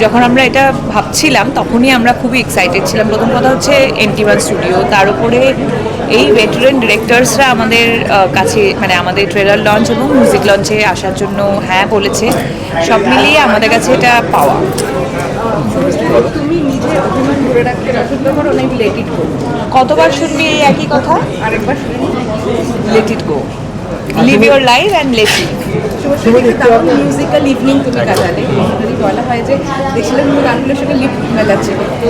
যখন আমরা এটা ভাবছিলাম তখনই আমরা খুবই এক্সাইটেড ছিলাম। প্রথম কথা হচ্ছে NT1 স্টুডিও, তার উপরে এই ভেটারেন ডিরেক্টরসরা আমাদের কাছে মানে আমাদের ট্রেলার লঞ্চ এবং মিউজিক লঞ্চে আসার জন্য হ্যাঁ বলেছে। সব মিলিয়ে আমাদের কাছে এটা পাওয়া। তুমি নিজে অভিমান ধরে রাখতে পছন্দ করো নাকি লেট ইট গো? কতবার শুনবি এই একই কথা? আরেকবার শুনি। Let it go, live your life and let it. Musical evening তুমি কাটালে, যদি বলা হয় যে দেখছিলাম তুমি গানগুলোর সঙ্গে লিপ মেলাচ্ছে, তো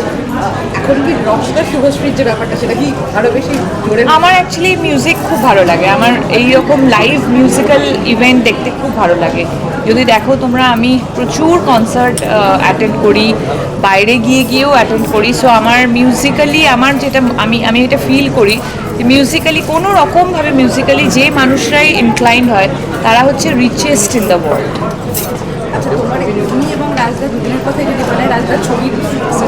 এখন কি রকস্টার শুভশ্রীর যে ব্যাপারটা সেটা কি আরো বেশি জোরে? আমার অ্যাকচুয়ালি মিউজিক খুব ভালো লাগে, আমার এইরকম লাইভ মিউজিক্যাল ইভেন্ট দেখতে খুব ভালো লাগে। যদি দেখো তোমরা, আমি প্রচুর কনসার্ট অ্যাটেন্ড করি, বাইরে গিয়েও অ্যাটেন্ড করি। সো আমার মিউজিক্যালি আমার যেটা আমি এটা ফিল করি, মিউজিক্যালি কোনো রকমভাবে মিউজিক্যালি যে মানুষরাই ইনক্লাইন্ড হয় তারা হচ্ছে রিচেস্ট ইন দ্য ওয়ার্ল্ড। আচ্ছা, তোমার তুমি এবং রাজদা দুজনের কথাই যদি বলে, রাজদার ছবির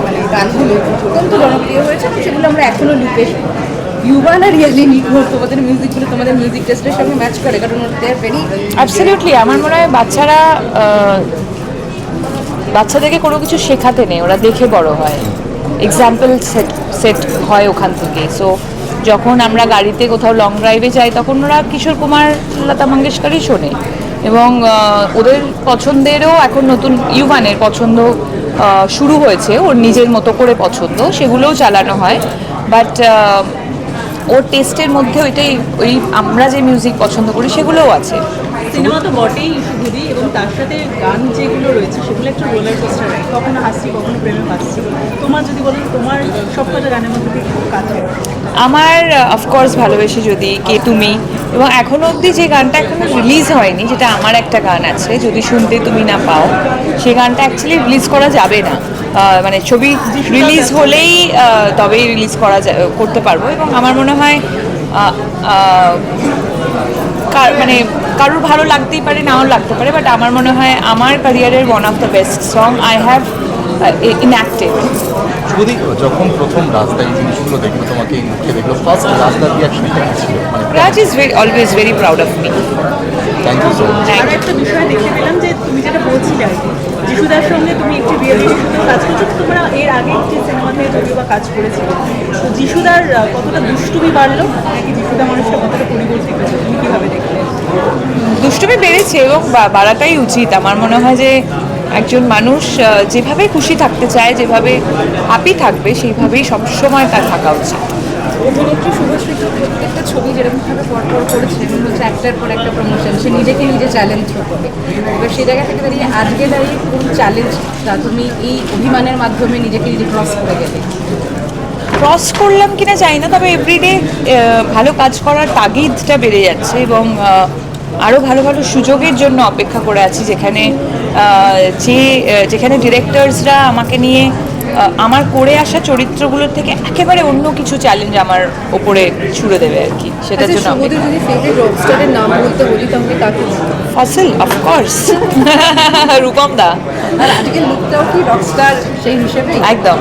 মানে গানগুলো অত্যন্ত জনপ্রিয় হয়েছে, তো সেগুলো আমরা এখনো লুপে ইউবান আর রিয়ালি নির্ভর তোমাদের মিউজিকগুলো তোমাদের মিউজিক টেস্টের সঙ্গে ম্যাচ করে, কারণ দে আর ভেরি অ্যাবসলিউটলি। আমার মনে হয় বাচ্চাদেরকে কোনো কিছু শেখাতে নেই, ওরা দেখে বড় হয়, এক্সাম্পল সেট হয় ওখান থেকে। সো যখন আমরা গাড়িতে কোথাও লং ড্রাইভে যাই তখন ওরা কিশোর কুমার, লতা মঙ্গেশকরই শোনে, এবং ওদের পছন্দেরও এখন নতুন ইউবানের পছন্দ শুরু হয়েছে, ওর নিজের মতো করে পছন্দ, সেগুলোও চালানো হয়। বাট ওর টেস্টের মধ্যে ওইটাই, ওই আমরা যে মিউজিক পছন্দ করি সেগুলোও আছে। সিনেমা তো বটেই শুধুই, এবং তার সাথে গান যেগুলো রয়েছে সেগুলো একটা রোলার কোস্টার রাইড, কখনো হাসছি কখনো প্রেমে ভাসছি। তোমার যদি বলেন তোমার সবকটা গানের মধ্যে থেকে খুব কাছে আমার অফকোর্স ভালোবেসে যদি, কে তুমি, এবং এখনো অবধি যে গানটা এখনো রিলিজ হয়নি, যেটা আমার একটা গান আছে যদি শুনতে তুমি না পাও, সেই গানটা অ্যাকচুয়ালি রিলিজ করা যাবে না, মানে ছবি রিলিজ হলেই তবেই রিলিজ করতে পারবো। এবং আমার মনে হয় মানে কারোর ভালো লাগতেই পারে, নাও লাগতে পারে, বাট আমার মনে হয় আমার ক্যারিয়ারের one of the best song I have ইনঅ্যাক্টেড। যদি যখন প্রথম রাস্তায় এই জিনিসগুলো দেখলো, তোমাকে এই মুখে দেখলো, ফার্স্ট রাস্তার রিয়াকশনটা কী ছিল? Raj is always very proud of me. Thank you so much. আর একটা বিষয় দেখতে পেলাম যে তুমি যেটা বলছিলে আর কি, যিশুদার সঙ্গে তুমি একটি রিয়েলিটি শোতেও কাজ করছো, তো তোমরা এর আগে একটি সিনেমাতে যদিও বা কাজ করেছিলে, তো যিশুদার কতটা দুষ্টুমি বাড়লো নাকি যিশুদা মানুষটা কতটা পরিবর্তিত হয়েছে, তুমি কীভাবে দেখলে? দুষ্টুমি বেড়েছে, এবং বাড়াটাই উচিত। আমার মনে হয় যে একজন মানুষ যেভাবে খুশি থাকতে চায়, যেভাবে হ্যাপি থাকবে, সেইভাবেই সবসময় তার থাকা উচিত। অভিনেত্রী শুভশ্রী তো প্রত্যেকটা ছবি যেরকমভাবে পরপর করেছে, এবং হচ্ছে একটার পর একটা প্রমোশন, সে নিজেকে নিজে চ্যালেঞ্জ করে। এবার সেই জায়গা থেকে দাঁড়িয়ে আজকে দাঁড়িয়ে কোন চ্যালেঞ্জটা তুমি এই অভিমানের মাধ্যমে নিজেকে নিজে ক্রস করে গেলে? ক্রস করলাম কিনা জানি না, তবে এভরিডে ভালো কাজ করার তাগিদটা বেড়ে যাচ্ছে, এবং আরও ভালো ভালো সুযোগের জন্য অপেক্ষা করে আছি, যেখানে ডিরেক্টরসরা আমাকে নিয়ে আমার করে আসা চরিত্রগুলোর থেকে একেবারে অন্য কিছু চ্যালেঞ্জ আমার ওপরে ছুড়ে দেবে আর কি, সেটার জন্য শুভদের যদি ফেভারিট রকস্টারের নাম বলতে বলি তাহলে কাকে? ফসল, অফকোর্স। রূপম দা। আর আজকের লুকটাও কি রকস্টার সেই হিসেবে? একদম।